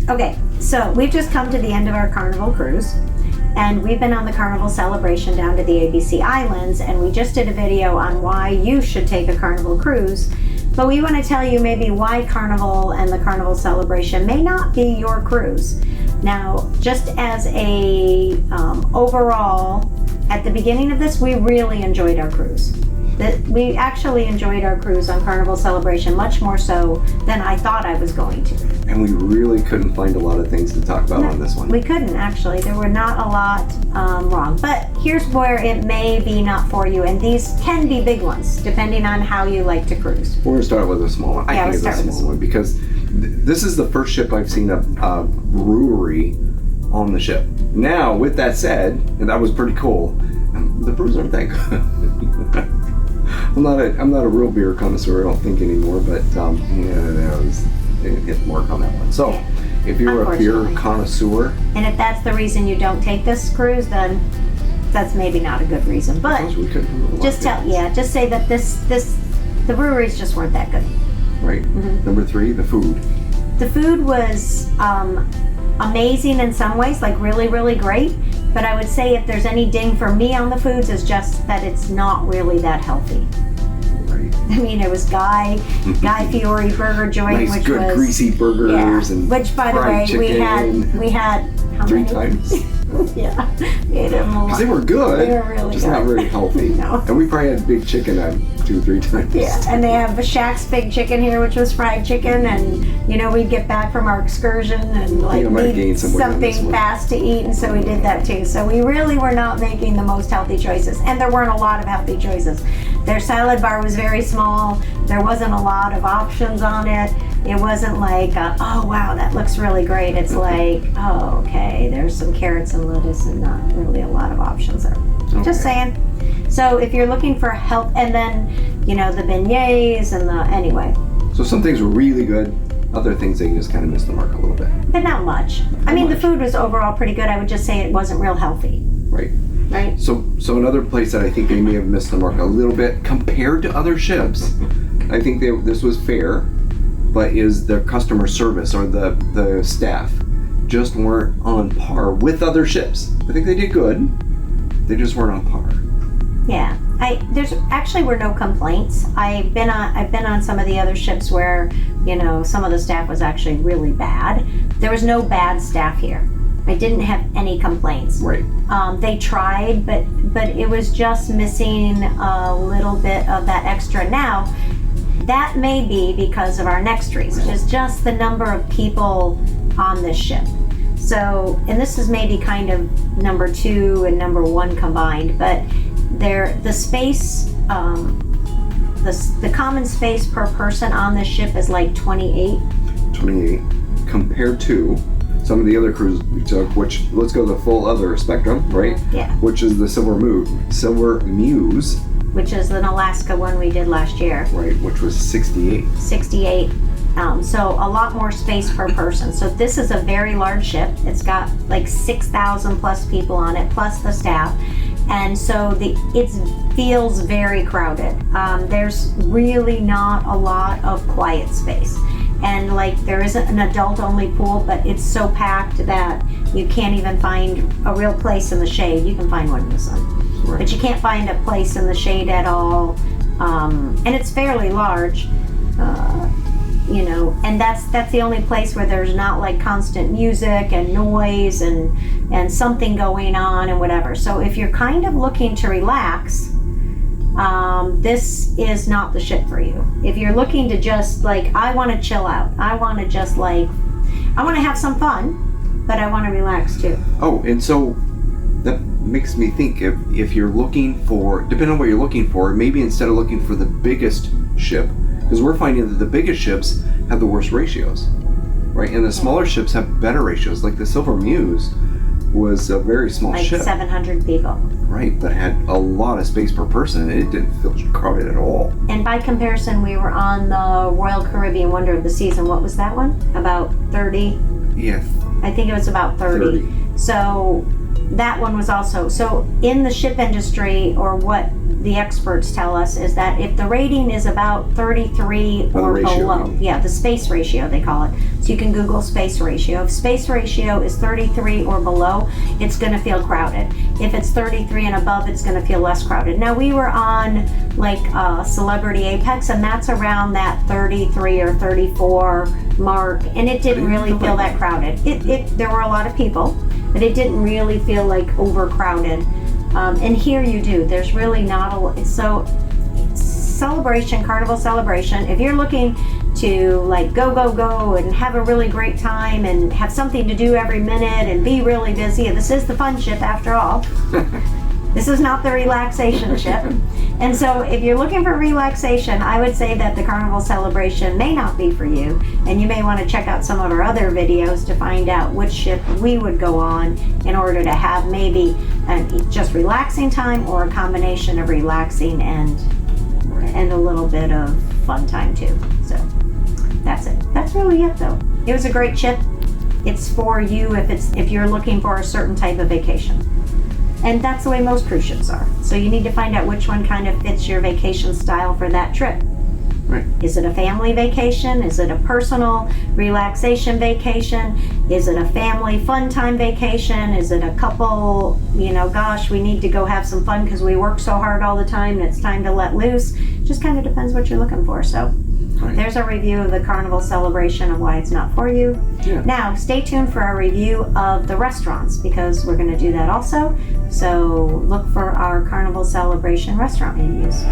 Okay, so we've just come to the end of our Carnival cruise, and we've been on the Carnival Celebration down to the ABC Islands, and we just did a video on why you should take a Carnival cruise. But we want to tell you maybe why Carnival and the Carnival Celebration may not be your cruise. Now, just as a overall, at the beginning of this, we really enjoyed our cruise. We actually enjoyed our cruise on Carnival Celebration much more so than I thought I was going to. And we really couldn't find a lot of things to talk about on this one. We couldn't, actually. There were not a lot wrong. But here's where it may be not for you, and these can be big ones, depending on how you like to cruise. We're going to start with a small one. Yeah, I think it's a small one because this is the first ship I've seen a brewery on the ship. Now, with that said, and that was pretty cool, the brews aren't that good. I'm not a real beer connoisseur, I don't think anymore, but it hit the mark on that one. So, if you're a beer connoisseur, and if that's the reason you don't take this cruise, then that's maybe not a good reason. But just say that the breweries just weren't that good. Right. Mm-hmm. Number 3, the food. The food was amazing in some ways, like really, really great. But I would say if there's any ding for me on the foods, is just that it's not really that healthy. Right. I mean, it was Guy Fieri burger joint, nice, which good, was greasy burgers and which, by the way, chicken. we had how 3 many? times. Yeah, we ate them a lot. Because they were good. They were really just good. not very healthy. No. And we probably had big chicken 2 or 3 times. Yeah, and they have Shaq's Big Chicken here, which was fried chicken, and we'd get back from our excursion and need something fast to eat, and so we did that too. So we really were not making the most healthy choices, and there weren't a lot of healthy choices. Their salad bar was very small. There wasn't a lot of options on it. It wasn't like, oh wow, that looks really great. It's like, oh okay, there's some carrots and lettuce and not really a lot of options there. Okay. Just saying. So if you're looking for help, and then, the beignets and anyway. So some things were really good. Other things they just kind of missed the mark a little bit. But not much. The food was overall pretty good. I would just say it wasn't real healthy. Right. Right. So another place that I think they may have missed the mark a little bit compared to other ships, I think this was fair, but is their customer service or the staff just weren't on par with other ships. I think they did good. They just weren't on par. Yeah. There's actually were no complaints. I've been on some of the other ships where, some of the staff was actually really bad. There was no bad staff here. I didn't have any complaints. Right. They tried, but it was just missing a little bit of that extra. Now, that may be because of our next reason, is just the number of people on this ship. So, and this is maybe kind of number 2 and number 1 combined, but the space, the common space per person on this ship is like 28. 28 compared to some of the other cruises we took, which, let's go the full other spectrum, right? Yeah. Which is the Silver Muse. Which is an Alaska one we did last year. Right, which was 68. 68. So a lot more space per person. So this is a very large ship. It's got like 6,000 plus people on it, plus the staff. And so it feels very crowded. There's really not a lot of quiet space. And there isn't an adult only pool, but it's so packed that you can't even find a real place in the shade. You can find one in the sun. Right. But you can't find a place in the shade at all. And it's fairly large. And that's the only place where there's not constant music and noise and something going on and whatever. So if you're kind of looking to relax, this is not the ship for you. If you're looking to just I want to chill out, I want to just I want to have some fun, but I want to relax too. Oh, and so that makes me think if you're looking for, depending on what you're looking for, maybe instead of looking for the biggest ship, because we're finding that the biggest ships have the worst ratios, right? And the smaller ships have better ratios. Like the Silver Muse was a very small ship. 700 people. Right, but had a lot of space per person, and it didn't feel crowded at all. And by comparison, we were on the Royal Caribbean Wonder of the Seas, and what was that one? About 30? Yeah. I think it was about 30. So that one was also, so in the ship industry, or what the experts tell us is that if the rating is about 33 or below, the space ratio they call it. So you can Google space ratio. If space ratio is 33 or below, it's going to feel crowded. If it's 33 and above, it's going to feel less crowded. Now we were on like Celebrity Apex, and that's around that 33 or 34 mark, and it didn't really feel that crowded. There were a lot of people, but it didn't really feel like overcrowded. And here you do. There's really not a so celebration, Carnival Celebration. If you're looking to like go and have a really great time and have something to do every minute and be really busy, this is the fun ship after all. This is not the relaxation ship. And so if you're looking for relaxation, I would say that the Carnival Celebration may not be for you, and you may want to check out some of our other videos to find out which ship we would go on in order to have maybe just relaxing time or a combination of relaxing and a little bit of fun time too. So that's it. That's really it though. It was a great ship. It's for you if you're looking for a certain type of vacation. And that's the way most cruise ships are. So you need to find out which one kind of fits your vacation style for that trip. Right. Is it a family vacation? Is it a personal relaxation vacation? Is it a family fun time vacation? Is it a couple, gosh, we need to go have some fun because we work so hard all the time and it's time to let loose? Just kind of depends what you're looking for. So there's a review of the Carnival Celebration and why it's not for you. Yeah. Now, stay tuned for our review of the restaurants because we're going to do that also. So look for our Carnival Celebration restaurant reviews.